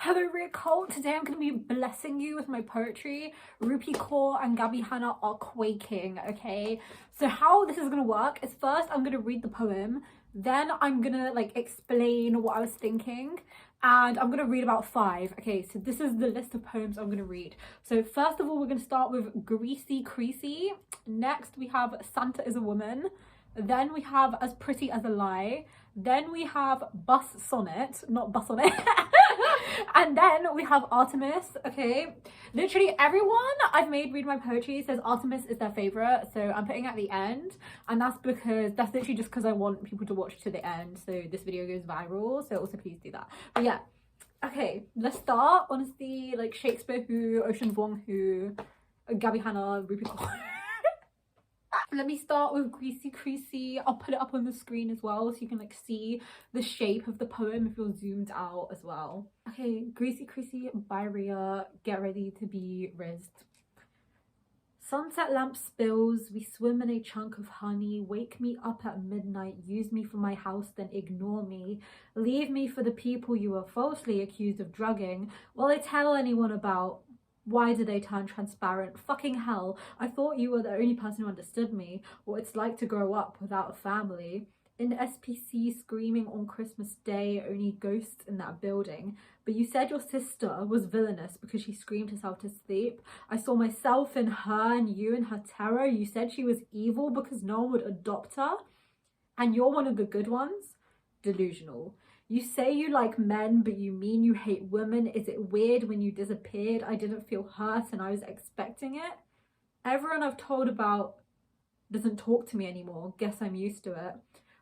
Hello Ria Cole, today I'm going to be blessing you with my poetry. Rupi Kaur and Gabby Hanna are quaking, okay? So how this is going to work is first I'm going to read the poem, then I'm going to like explain what I was thinking, and I'm going to read about 5. Okay, so this is the list of poems I'm going to read. So first of all, we're going to start with Greasy, Creasey. Next we have Santa is a Woman. Then we have As Pretty as a Lie. Then we have Bus Sonnet, not Bus on it. And then we have Artemis. Okay, literally everyone I've made read my poetry says Artemis is their favorite, so I'm putting it at the end, and that's literally just because I want people to watch to the end so this video goes viral. So also please do that. But yeah, okay, let's start. Honestly, like Shakespeare who, Ocean Vuong who, Gabby Hanna, Rupi Kaur. Let me start with Greasy Creasey. I'll put it up on the screen as well so you can like see the shape of the poem if you're zoomed out as well. Okay, Greasy Creasey by Ria. Get ready to be rizzed. Sunset lamp spills, we swim in a chunk of honey. Wake me up at midnight, use me for my house, then ignore me. Leave me for the people you are falsely accused of drugging. Will I tell anyone about? Why do they turn transparent? Fucking hell, I thought you were the only person who understood me, what it's like to grow up without a family. In SPC screaming on Christmas Day, only ghosts in that building. But you said your sister was villainous because she screamed herself to sleep. I saw myself in her and you in her terror. You said she was evil because no one would adopt her. And you're one of the good ones? Delusional. You say you like men, but you mean you hate women. Is it weird when you disappeared? I didn't feel hurt and I was expecting it. Everyone I've told about doesn't talk to me anymore. Guess I'm used to it.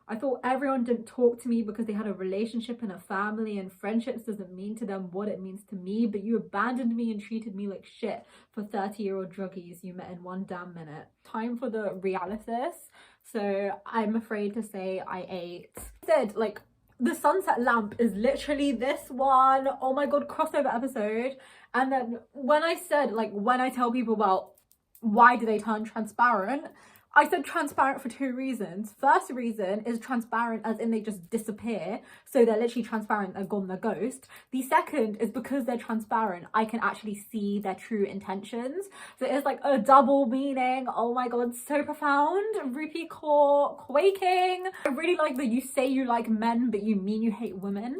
I thought everyone didn't talk to me because they had a relationship and a family, and friendships doesn't mean to them what it means to me, but you abandoned me and treated me like shit for 30-year-old druggies you met in 1 damn minute. Time for the rialysis. So I'm afraid to say I ate. Said like the sunset lamp is literally this one. Oh my god, crossover episode. And then when I said like when I tell people about why do they turn transparent, I said transparent for 2 reasons. First reason is transparent as in they just disappear. So they're literally transparent, they're gone, they're ghost. The second is because they're transparent, I can actually see their true intentions. So it's like a double meaning. Oh my god, so profound. Rupi Kaur quaking. I really like that you say you like men, but you mean you hate women.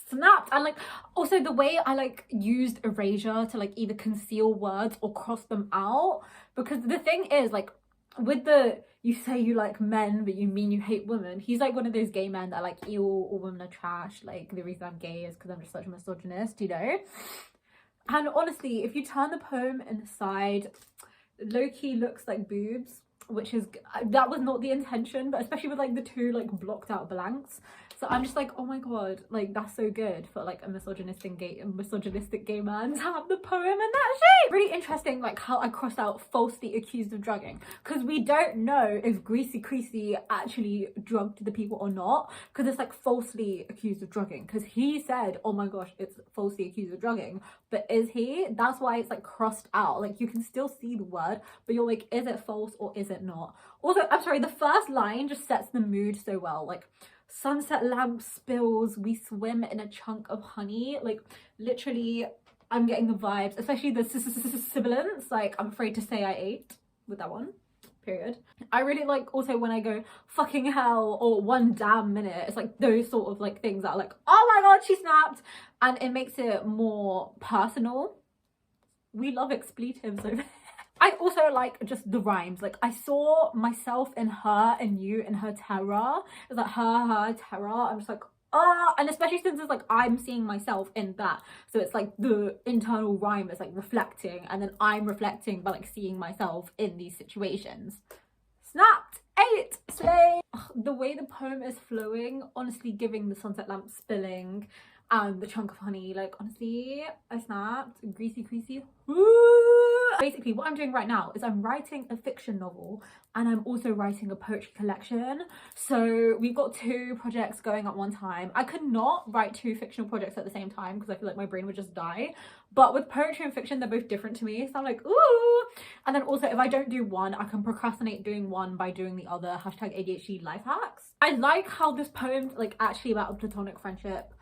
Snapped. And like also the way I like used erasure to like either conceal words or cross them out. Because the thing is like, with the you say you like men but you mean you hate women, he's like one of those gay men that like ew, all women are trash, like the reason I'm gay is because I'm just such a misogynist, you know. And honestly, if you turn the poem inside, low-key looks like boobs, which is, that was not the intention, but especially with like the 2 like blocked out blanks. So I'm just like, oh my god, like that's so good for like a misogynistic gay man to have the poem in that shape. Really interesting like how I crossed out falsely accused of drugging, because we don't know if Greasy Creasey actually drugged the people or not, because it's like falsely accused of drugging, because he said, oh my gosh, it's falsely accused of drugging, but is he? That's why it's like crossed out. Like you can still see the word, but you're like, is it false or is it not? Also, I'm sorry, the first line just sets the mood so well. Like, sunset lamp spills, we swim in a chunk of honey. Like literally I'm getting the vibes, especially the sibilance. Like I'm afraid to say I ate with that one, period. I really like also when I go fucking hell or 1 damn minute. It's like those sort of like things that are like, oh my god, she snapped, and it makes it more personal. We love expletives over here. I also like just the rhymes. Like I saw myself in her and you in her terror. It's like her terror. I'm just like, ah, and especially since it's like I'm seeing myself in that. So it's like the internal rhyme is like reflecting, and then I'm reflecting by like seeing myself in these situations. Snapped. 8. Slay. The way the poem is flowing, honestly giving the sunset lamp spilling and the chunk of honey, like honestly I snapped. Greasy Creasey. Basically what I'm doing right now is I'm writing a fiction novel and I'm also writing a poetry collection. So we've got 2 projects going at one time. I could not write 2 fictional projects at the same time because I feel like my brain would just die. But with poetry and fiction, they're both different to me. So I'm like, ooh. And then also if I don't do one, I can procrastinate doing one by doing the other. #ADHD life hacks. I like how this poem's like actually about a platonic friendship.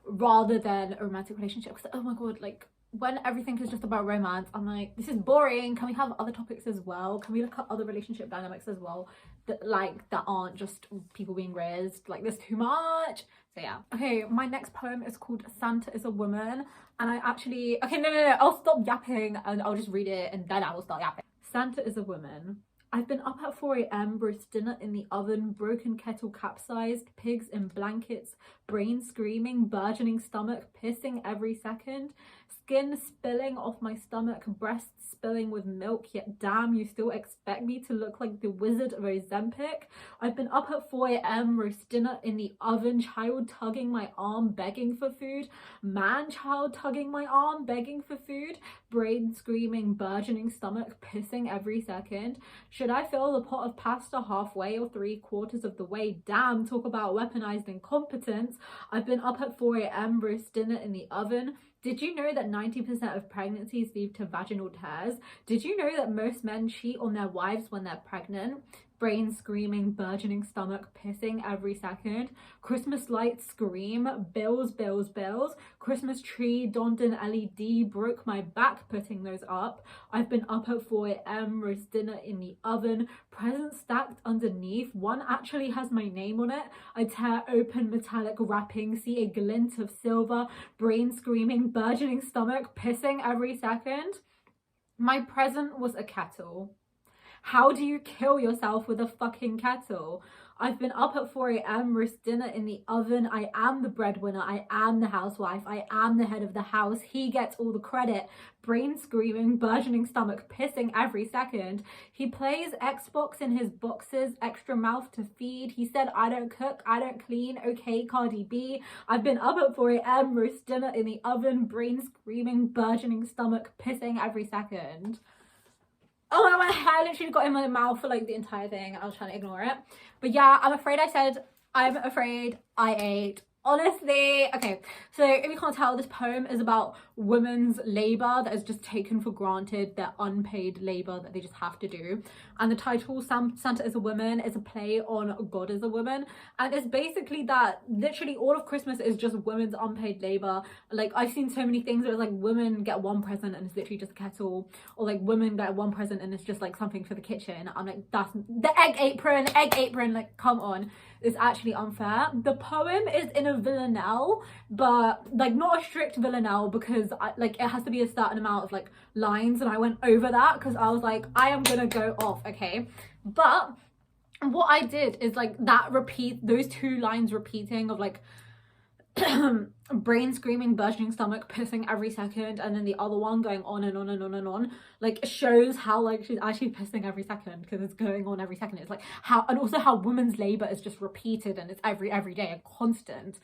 rather than a romantic relationship. Because oh my god, like when everything is just about romance, I'm like, this is boring. Can we have other topics as well? Can we look at other relationship dynamics as well, that like that aren't just people being raised? Like there's too much. So yeah. Okay, my next poem is called Santa is a Woman, and I actually, okay, no, I'll stop yapping and I'll just read it and then I will start yapping. Santa is a woman. I've been up at 4 a.m, roast dinner in the oven, broken kettle capsized, pigs in blankets, brain screaming, burgeoning stomach, pissing every second, skin spilling off my stomach, breasts spilling with milk, yet damn, you still expect me to look like the Wizard of Ozempic? I've been up at 4 a.m, roast dinner in the oven, child tugging my arm, begging for food, man-child tugging my arm, begging for food, brain screaming, burgeoning stomach, pissing every second. Should I fill the pot of pasta halfway or 3/4 of the way? Damn, talk about weaponized incompetence. I've been up at 4 a.m, roast dinner in the oven. Did you know that 90% of pregnancies lead to vaginal tears? Did you know that most men cheat on their wives when they're pregnant? Brain screaming, burgeoning stomach, pissing every second. Christmas lights scream, bills, bills, bills. Christmas tree donned an LED, broke my back putting those up. I've been up at 4 a.m, roast dinner in the oven. Presents stacked underneath. One actually has my name on it. I tear open metallic wrapping, see a glint of silver. Brain screaming, burgeoning stomach, pissing every second. My present was a kettle. How do you kill yourself with a fucking kettle? I've been up at 4 a.m, roast dinner in the oven. I am the breadwinner. I am the housewife. I am the head of the house. He gets all the credit. Brain screaming, burgeoning stomach, pissing every second. He plays Xbox in his boxes, extra mouth to feed. He said, I don't cook, I don't clean. Okay, Cardi B. I've been up at 4 a.m, roast dinner in the oven. Brain screaming, burgeoning stomach, pissing every second. Oh my god, my hair literally got in my mouth for like the entire thing. I was trying to ignore it. But yeah, I'm afraid I ate. Honestly, okay, so if you can't tell, this poem is about women's labor that is just taken for granted, their unpaid labor that they just have to do. And the title, Santa is a Woman, is a play on God is a Woman. And it's basically that literally all of Christmas is just women's unpaid labor. Like, I've seen so many things where it's like women get one present and it's literally just a kettle, or like women get one present and it's just like something for the kitchen. I'm like, that's the egg apron, like, come on. It's actually unfair. The poem is in a villanelle, but like not a strict villanelle, because like it has to be a certain amount of like lines, and I went over that because I was like, I am gonna go off, okay? But what I did is like those 2 lines repeating of like brain screaming, burgeoning stomach, pissing every second, and then the other one going on and on and on and on, like shows how like she's actually pissing every second, because it's going on every second. It's like how, and also how women's labor is just repeated and it's every day, a constant.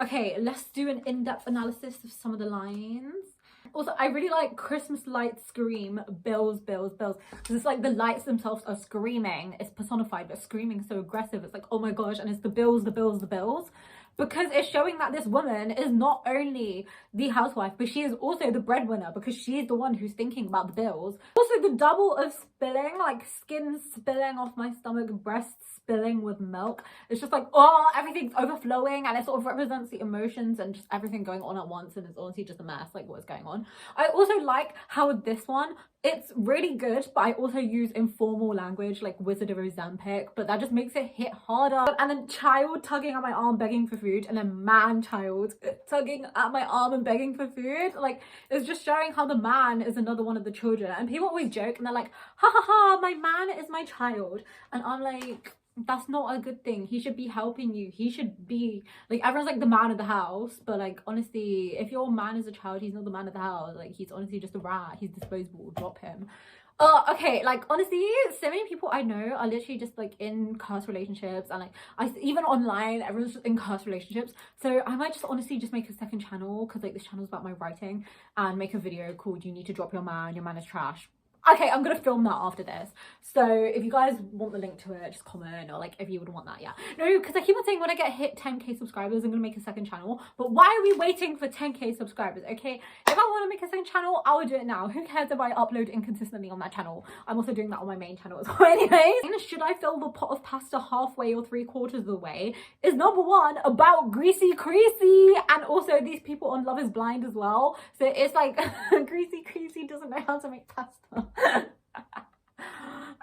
Okay, let's do an in-depth analysis of some of the lines. Also, I really like Christmas lights scream, bills, bills, bills, because it's like the lights themselves are screaming. It's personified, but screaming so aggressive. It's like, oh my gosh, and it's the bills, the bills, the bills. Because it's showing that this woman is not only the housewife, but she is also the breadwinner, because she's the one who's thinking about the bills. Also, the double of spilling, like skin spilling off my stomach, breasts spilling with milk. It's just like, oh, everything's overflowing, and it sort of represents the emotions and just everything going on at once, and it's honestly just a mess, like what is going on. I also like how this one, it's really good, but I also use informal language like Wizard of Ozempic, but that just makes it hit harder. And then child tugging at my arm begging for food, and then man child tugging at my arm and begging for food. Like, it's just showing how the man is another one of the children. And people always joke and they're like, ha ha ha, my man is my child. And I'm like, that's not a good thing. He should be helping you. He should be like, everyone's like the man of the house, but like honestly, if your man is a child, he's not the man of the house. Like, he's honestly just a rat. He's disposable. Drop him. Okay, like honestly, so many people I know are literally just like in cursed relationships, and like even online, everyone's just in cursed relationships. So I might just honestly just make a second channel, because like this channel is about my writing, and make a video called "You Need to Drop Your Man is trash." Okay, I'm gonna film that after this. So if you guys want the link to it, just comment, or like if you would want that, yeah. No, because I keep on saying when I get hit 10k subscribers, I'm gonna make a second channel. But why are we waiting for 10k subscribers? Okay, if I want to make a second channel, I will do it now. Who cares if I upload inconsistently on that channel? I'm also doing that on my main channel as well. Anyways, should I fill the pot of pasta halfway or 3/4 of the way? Is number one about greasy creasey, and also these people on Love Is Blind as well. So it's like greasy creasey doesn't know how to make pasta.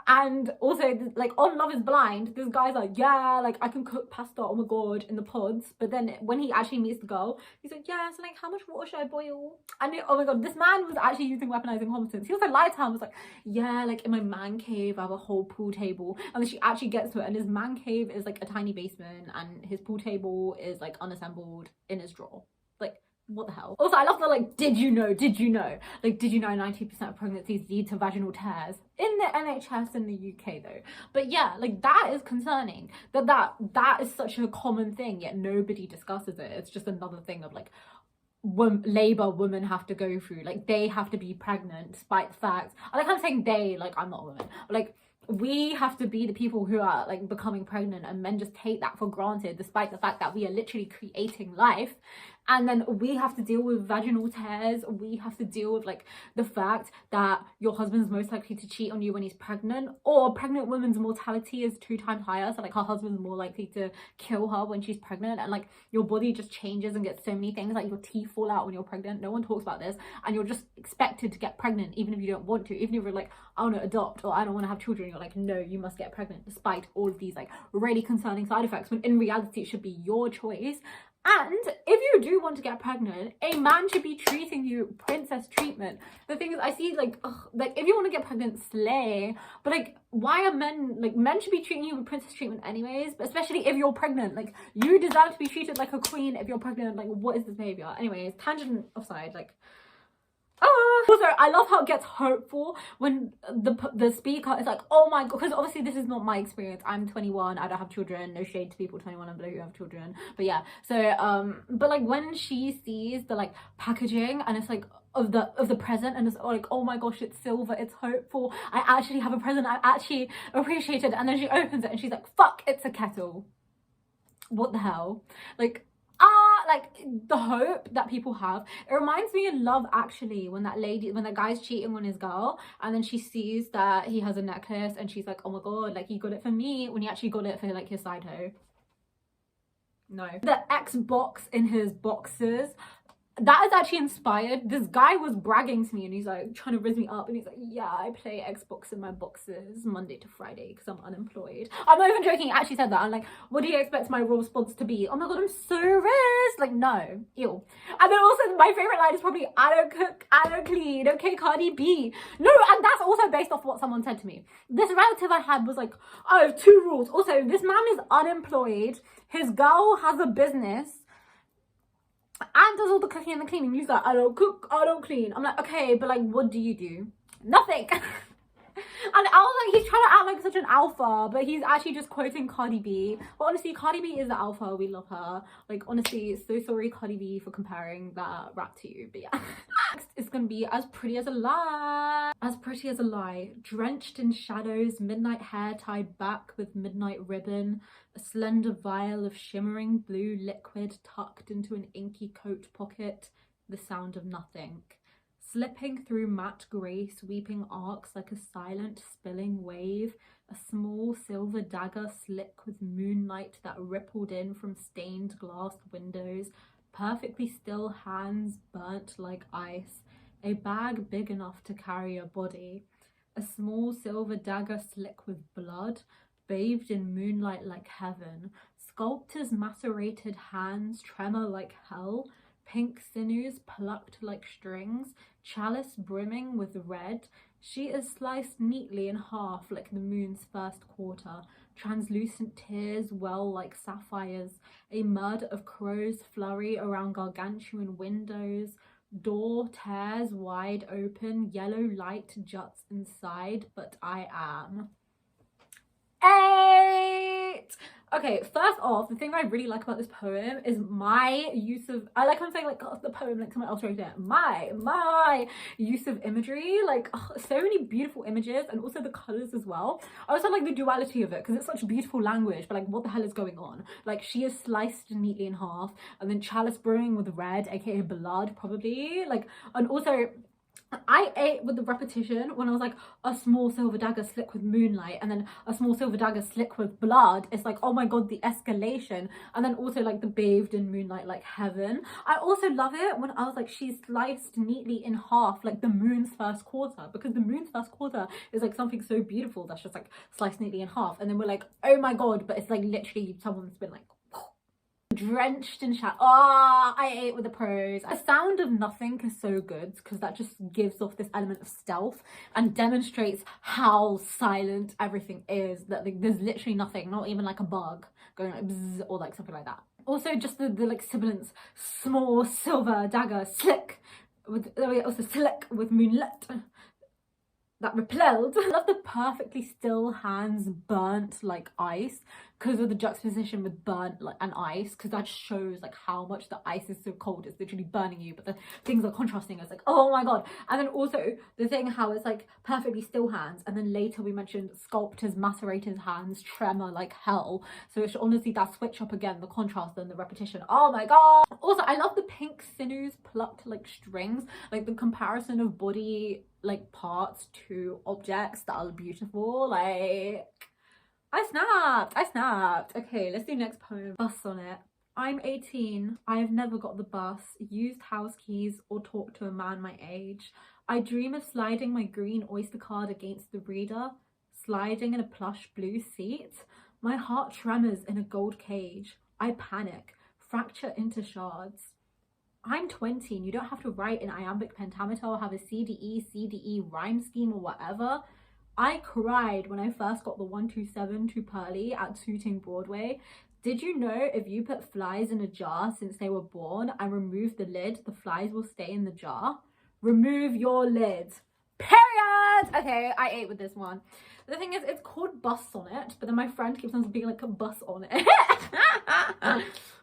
And also like on Love Is Blind, this guy's like, yeah, like I can cook pasta, oh my god, in the pods. But then when he actually meets the girl, he's like, yeah, so like how much water should I boil? And oh my god, this man was actually using weaponizing competence. He also lied to her, was like, yeah, like in my man cave I have a whole pool table. And then she actually gets to it, and his man cave is like a tiny basement, and his pool table is like unassembled in his drawer. Like, what the hell? Also, I love the like, did you know? Like, did you know 90% of pregnancies lead to vaginal tears? In the NHS in the UK though. But yeah, like that is concerning. That is such a common thing, yet nobody discusses it. It's just another thing of like, labor women have to go through. Like, they have to be pregnant despite the fact, like I'm saying they, like I'm not a woman, but like we have to be the people who are like becoming pregnant, and men just take that for granted despite the fact that we are literally creating life. And then we have to deal with vaginal tears. We have to deal with like the fact that your husband's most likely to cheat on you when he's pregnant, or pregnant women's mortality is 2 times higher. So like her husband's more likely to kill her when she's pregnant, and like your body just changes and gets so many things. Like your teeth fall out when you're pregnant. No one talks about this, and you're just expected to get pregnant even if you don't want to. Even if you're like, I want to adopt, or I don't want to have children, you're like, no, you must get pregnant, despite all of these like really concerning side effects, when in reality it should be your choice. And if you do want to get pregnant, a man should be treating you princess treatment. The thing is, I see like, ugh, like if you want to get pregnant, slay. But like, why are men, like men should be treating you with princess treatment anyways, but especially if you're pregnant. Like, you deserve to be treated like a queen if you're pregnant. Like, what is this behavior? Anyways, tangent aside, like, also, I love how it gets hurtful when the speaker is like, oh my god, because obviously this is not my experience. I'm 21, I don't have children. No shade to people 21 and below who have children, but yeah. So but like when she sees the like packaging, and it's like of the present, and it's like, oh my gosh, it's silver, it's hopeful, I actually have a present, I actually appreciate it. And then she opens it and she's like, fuck, it's a kettle. What the hell? Like the hope that people have. It reminds me of Love Actually, when that guy's cheating on his girl, and then she sees that he has a necklace, and she's like, oh my god, like he got it for me, when he actually got it for like his side hoe. No, the Xbox in his boxes, that is actually inspired. This guy was bragging to me, and he's like trying to riz me up, and he's like, yeah, I play Xbox in my boxes Monday to Friday because I'm unemployed. I'm not even joking, he actually said that. I'm like, what do you expect my raw response to be? Oh my god, I'm so rich. Like, no, ew. And then also my favorite line is probably, I don't cook, I don't clean, okay, Cardi B. No, and that's also based off what someone said to me. This relative I had was like, I have 2 rules. Also, this man is unemployed, his girl has a business and does all the cooking and the cleaning. He's like, I don't cook, I don't clean. I'm like, okay, but like, what do you do? Nothing. And I was like, he's trying to act like such an alpha, but he's actually just quoting Cardi B. But honestly, Cardi B is the alpha. We love her. Like, honestly, so sorry, Cardi B, for comparing that rap to you. But yeah. Next is gonna be As Pretty As a Lie. As Pretty As a Lie. Drenched in shadows, midnight hair tied back with midnight ribbon, a slender vial of shimmering blue liquid tucked into an inky coat pocket, the sound of nothing. Slipping through matte grey sweeping arcs like a silent spilling wave, a small silver dagger slick with moonlight that rippled in from stained glass windows, perfectly still hands burnt like ice, a bag big enough to carry a body, a small silver dagger slick with blood, bathed in moonlight like heaven, sculptor's macerated hands tremor like hell, pink sinews plucked like strings, chalice brimming with red. She is sliced neatly in half like the moon's first quarter. Translucent tears well like sapphires. A mud of crows flurry around gargantuan windows. Door tears wide open. Yellow light juts inside, but I am. 8. Okay, first off, the thing I really like about this poem is my use of, I like when I'm saying like, oh, the poem, like someone else wrote it, my use of imagery, like, oh, so many beautiful images, and also the colors as well. I also like the duality of it because it's such beautiful language, but like, what the hell is going on? Like, she is sliced neatly in half, and then chalice brewing with red, aka blood, probably, like, and also I ate with the repetition when I was like, a small silver dagger slick with moonlight, and then a small silver dagger slick with blood. It's like, oh my god, the escalation. And then also like the bathed in moonlight, like heaven. I also love it when I was like, she's sliced neatly in half, like the moon's first quarter, because the moon's first quarter is like something so beautiful that's just like sliced neatly in half. And then we're like, oh my god, but it's like literally someone's been like drenched in chat. Ah, I ate with the prose. The sound of nothing is so good because that just gives off this element of stealth and demonstrates how silent everything is, that like there's literally nothing, not even like a bug going like bzzz or like something like that. Also just the like sibilance, small silver dagger slick with, also slick with moonlit that repelled. I love the perfectly still hands burnt like ice because of the juxtaposition with burnt like and ice, because that shows like how much the ice is so cold, it's literally burning you, but the things are contrasting. It's like, oh my god. And then also the thing how it's like perfectly still hands, and then later we mentioned sculptors macerated hands tremor like hell, so it's honestly that switch up again, the contrast and the repetition. Oh my god. Also I love the pink sinews plucked like strings, like the comparison of body like parts to objects that are beautiful. Like I snapped. Okay, let's do next poem. Bus sonnet. I'm 18. I have never got the bus, used house keys, or talked to a man my age. I dream of sliding my green Oyster card against the reader, sliding in a plush blue seat. My heart tremors in a gold cage. I panic, fracture into shards. I'm 20 and you don't have to write in iambic pentameter or have a CDE rhyme scheme or whatever. I cried when I first got the 127 too pearly at Tooting Broadway. Did you know if you put flies in a jar since they were born and remove the lid, the flies will stay in the jar? Remove your lid. Period! Okay, I ate with this one. The thing is, it's called bus sonnet, but then my friend keeps on being like a bus on it.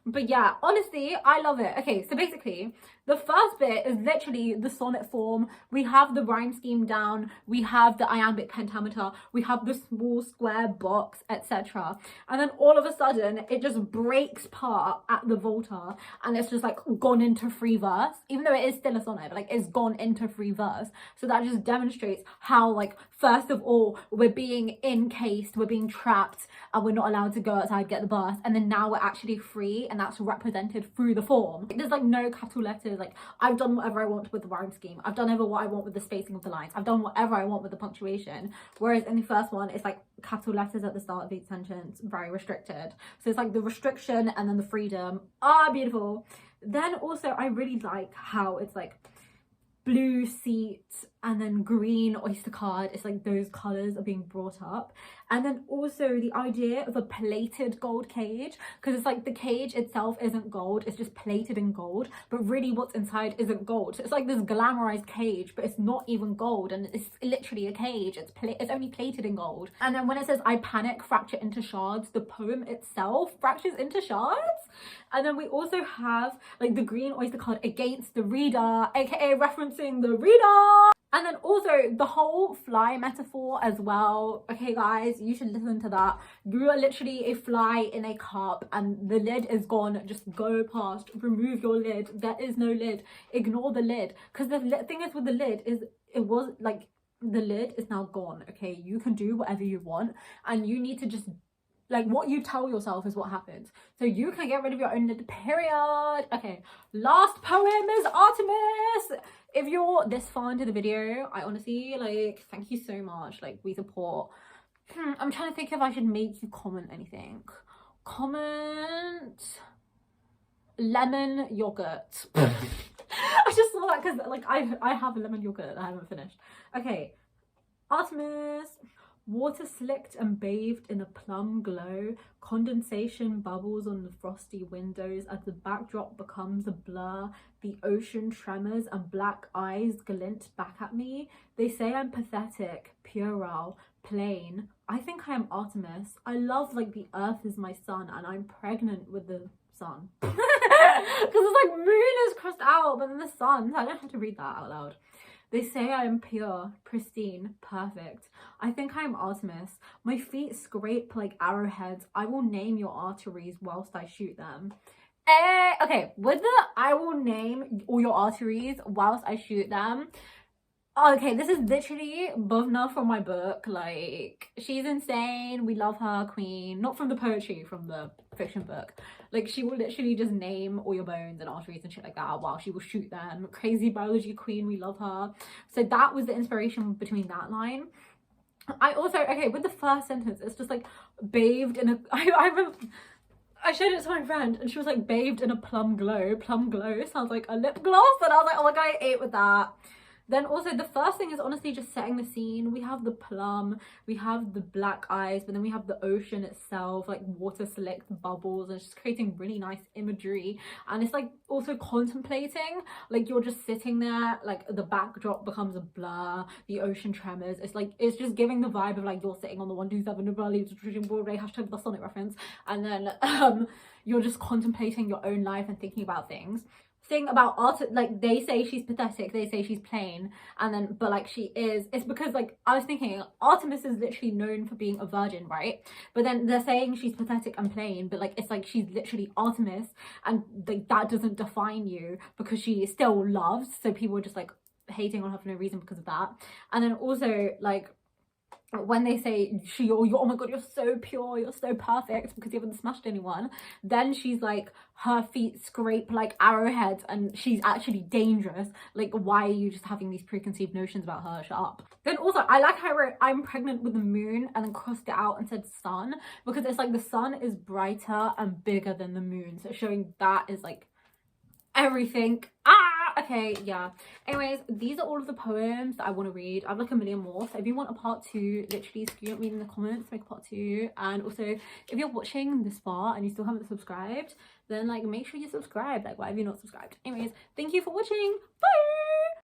But yeah, honestly, I love it. Okay, so basically, the first bit is literally the sonnet form. We have the rhyme scheme down. We have the iambic pentameter. We have the small square box, etc. And then all of a sudden, it just breaks part at the volta, and it's just like gone into free verse, even though it is still a sonnet, but like it's gone into free verse. So that just demonstrates how, like, first of all, we're being encased, we're being trapped, and we're not allowed to go outside, get the bus, and then now we're actually free, and that's represented through the form. There's like no capital letters. Like, I've done whatever I want with the rhyme scheme, I've done what I want with the spacing of the lines, I've done whatever I want with the punctuation, whereas in the first one it's like capital letters at the start of each sentence, very restricted. So it's like the restriction and then the freedom. Ah, beautiful. Then also I really like how it's like blue seat and then green Oyster card. It's like those colors are being brought up. And then also the idea of a plated gold cage, because it's like the cage itself isn't gold, it's just plated in gold, but really what's inside isn't gold. So it's like this glamorized cage, but it's not even gold, and it's literally a cage. It's only plated in gold. And then when it says I panic, fracture into shards, the poem itself fractures into shards. And then we also have like the green Oyster card against the reader, aka referencing the reader. And then also the whole fly metaphor as well. Okay guys, you should listen to that. You are literally a fly in a cup and the lid is gone. Just go past, remove your lid. There is no lid. Ignore the lid. Because the thing is with the lid is, it was like, the lid is now gone. Okay, you can do whatever you want and you need to just, like, what you tell yourself is what happens. So you can get rid of your own lid, period. Okay, last poem is Artemis. If you're this far into the video, I honestly, like, thank you so much. Like, we support. I'm trying to think if I should make you comment anything. Comment lemon yogurt. I just saw that because, like, I have a lemon yogurt that I haven't finished. Okay, Artemis. Water slicked and bathed in a plum glow, condensation bubbles on the frosty windows as the backdrop becomes a blur, the ocean tremors and black eyes glint back at me. They say I'm pathetic, puerile, plain. I think I am Artemis. I love like the earth is my sun and I'm pregnant with the sun. Because it's like moon is crossed out, but then the sun, so I don't have to read that out loud. They say I am pure, pristine, perfect. I think I am Artemis. My feet scrape like arrowheads. I will name your arteries whilst I shoot them. Okay, with the I will name all your arteries whilst I shoot them. Okay, this is literally Buvna from my book. Like, she's insane. We love her, queen. Not from the poetry, from the fiction book. Like, she will literally just name all your bones and arteries and shit like that while she will shoot them. Crazy biology queen. We love her. So that was the inspiration between that line. I also, okay, with the first sentence, it's just like bathed in a... I showed it to my friend and she was like, bathed in a plum glow. Plum glow sounds like a lip gloss. And I was like, oh my god, I ate with that. Then also the first thing is honestly just setting the scene. We have the plum, we have the black eyes, but then we have the ocean itself, like water slicked bubbles, and it's just creating really nice imagery. And it's like also contemplating, like you're just sitting there, like the backdrop becomes a blur, the ocean tremors. It's like, it's just giving the vibe of like you're sitting on the 127 of Broadway, hashtag the Sonnet reference. And then you're just contemplating your own life and thinking about things. Thing about art, like they say she's pathetic, they say she's plain, and then but like she is, it's because like I was thinking Artemis is literally known for being a virgin, right? But then they're saying she's pathetic and plain, but like it's like she's literally Artemis, and like that doesn't define you because she still loves, so people are just like hating on her for no reason because of that. And then also like when they say oh my god, you're so pure, you're so perfect because you haven't smashed anyone, then she's like her feet scrape like arrowheads and she's actually dangerous. Like, why are you just having these preconceived notions about her? Shut up. Then also I like how I wrote I'm pregnant with the moon and then crossed it out and said sun, because it's like the sun is brighter and bigger than the moon, so showing that is like everything. Okay, yeah. Anyways, these are all of the poems that I want to read. I have like a million more, so if you want a part 2, literally scream at me in the comments, make a part 2. And also if you're watching this far and you still haven't subscribed, then like make sure you subscribe. Like, why have you not subscribed? Anyways, thank you for watching. Bye.